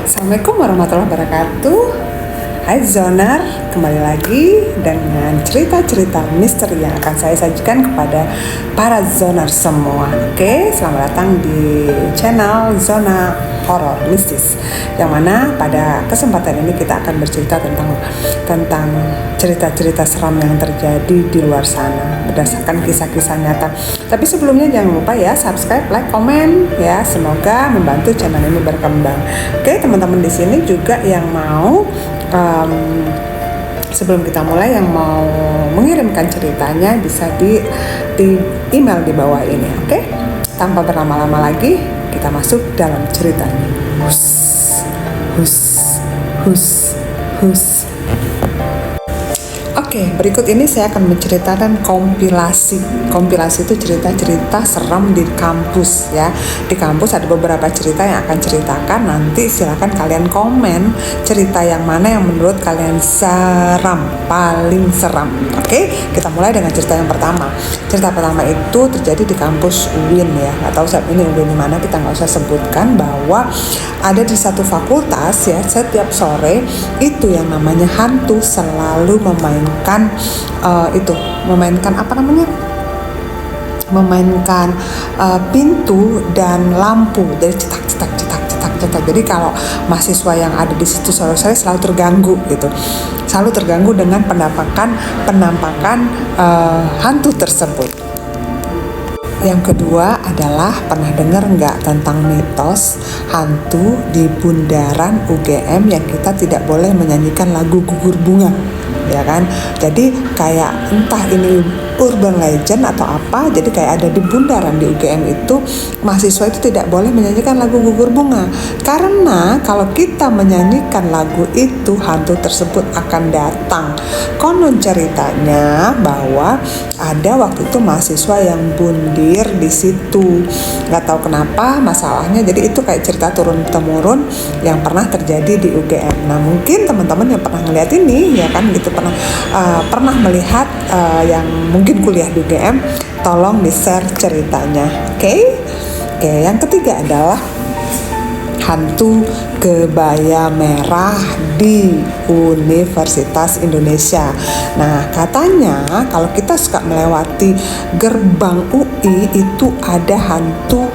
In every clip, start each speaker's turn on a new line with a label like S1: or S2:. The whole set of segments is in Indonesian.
S1: Assalamualaikum warahmatullahi wabarakatuh. Hai Zoner, kembali lagi dengan cerita-cerita misteri yang akan saya sajikan kepada para Zoner semua. Oke, selamat datang di channel Zona Horor Mistis, yang mana pada kesempatan ini kita akan bercerita tentang cerita-cerita seram yang terjadi di luar sana berdasarkan kisah-kisah nyata. Tapi sebelumnya jangan lupa ya subscribe, like, komen ya, semoga membantu channel ini berkembang. Oke, teman-teman di sini juga yang mau sebelum kita mulai, yang mau mengirimkan ceritanya bisa di email di bawah ini. Oke, tanpa berlama-lama lagi kita masuk dalam ceritanya. Hus. Oke, berikut ini saya akan menceritakan kompilasi. Kompilasi itu cerita-cerita seram di kampus ya. Di kampus ada beberapa cerita yang akan ceritakan. Nanti silakan kalian komen cerita yang mana yang menurut kalian paling seram. Oke, kita mulai dengan cerita yang pertama. Cerita pertama itu terjadi di kampus UIN ya. Nggak tahu saat ini UIN di mana, kita nggak usah sebutkan, bahwa ada di satu fakultas ya, setiap sore itu yang namanya hantu selalu memainkan pintu dan lampu dari cetak. Jadi kalau mahasiswa yang ada di situ sore-sore selalu terganggu dengan penampakan hantu tersebut. Yang kedua adalah, pernah dengar nggak tentang mitos hantu di bundaran UGM yang kita tidak boleh menyanyikan lagu Gugur Bunga, ya kan? Jadi kayak entah ini urban legend atau apa, jadi kayak ada di bundaran di UGM itu mahasiswa itu tidak boleh menyanyikan lagu Gugur Bunga, karena kalau kita menyanyikan lagu itu hantu tersebut akan datang. Konon ceritanya bahwa ada waktu itu mahasiswa yang bundir di situ, nggak tahu kenapa masalahnya. Jadi itu kayak cerita turun temurun yang pernah terjadi di UGM. Nah, mungkin teman-teman yang pernah ngeliat ini ya kan gitu, pernah melihat yang mungkin kuliah di UGM, tolong di-share ceritanya. Oke, yang ketiga adalah hantu kebaya merah di Universitas Indonesia. Nah, katanya kalau kita suka melewati gerbang UI itu ada hantu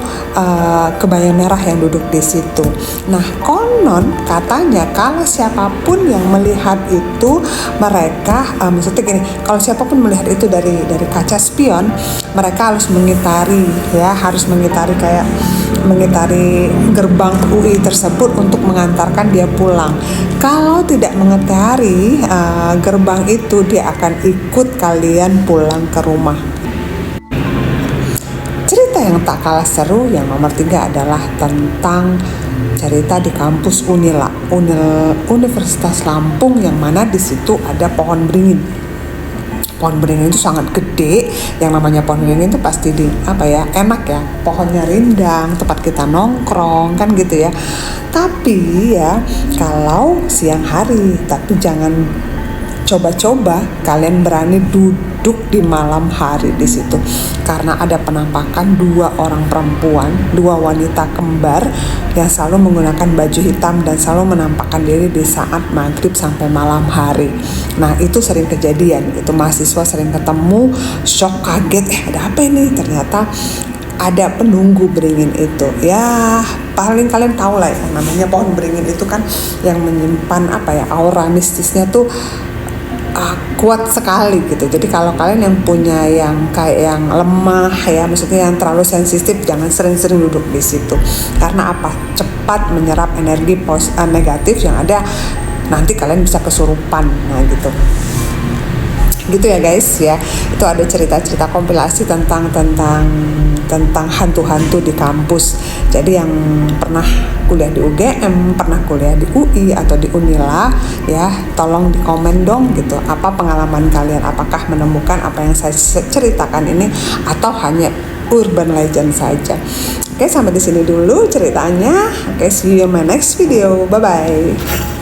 S1: kebaya merah yang duduk di situ. Nah, konon katanya kalau siapapun yang melihat itu, mereka maksudnya gini, kalau siapapun melihat itu dari kaca spion, mereka harus mengitari gerbang UI tersebut untuk mengantarkan dia pulang. Kalau tidak mengitari gerbang itu, dia akan ikut kalian pulang ke rumah. Cerita yang tak kalah seru yang nomor 3 adalah tentang cerita di kampus Universitas Lampung, yang mana di situ ada pohon beringin. Pohon beringin itu sangat gede. Yang namanya pohon beringin itu pasti enak ya, pohonnya rindang, tempat kita nongkrong kan gitu ya. Tapi ya kalau siang hari, tapi jangan coba-coba kalian berani duduk di malam hari di situ, karena ada penampakan 2 orang perempuan, 2 wanita kembar yang selalu menggunakan baju hitam dan selalu menampakkan diri di saat maghrib sampai malam hari. Nah, itu sering kejadian, itu mahasiswa sering ketemu, shock, kaget, ada apa ini? Ternyata ada penunggu beringin itu. Ya, paling kalian tahu lah ya, namanya pohon beringin itu kan yang menyimpan aura mistisnya tuh kuat sekali gitu. Jadi kalau kalian yang punya yang lemah ya, maksudnya yang terlalu sensitif, jangan sering-sering duduk di situ. Karena cepat menyerap energi negatif yang ada, nanti kalian bisa kesurupan. Nah gitu ya guys ya. Itu ada cerita-cerita kompilasi tentang hantu-hantu di kampus. Jadi yang pernah kuliah di UGM, pernah kuliah di UI atau di Unila ya, tolong di komen dong gitu, apa pengalaman kalian, apakah menemukan apa yang saya ceritakan ini atau hanya urban legend saja. Oke, sampai di sini dulu ceritanya. Oke, see you in my next video. Bye bye.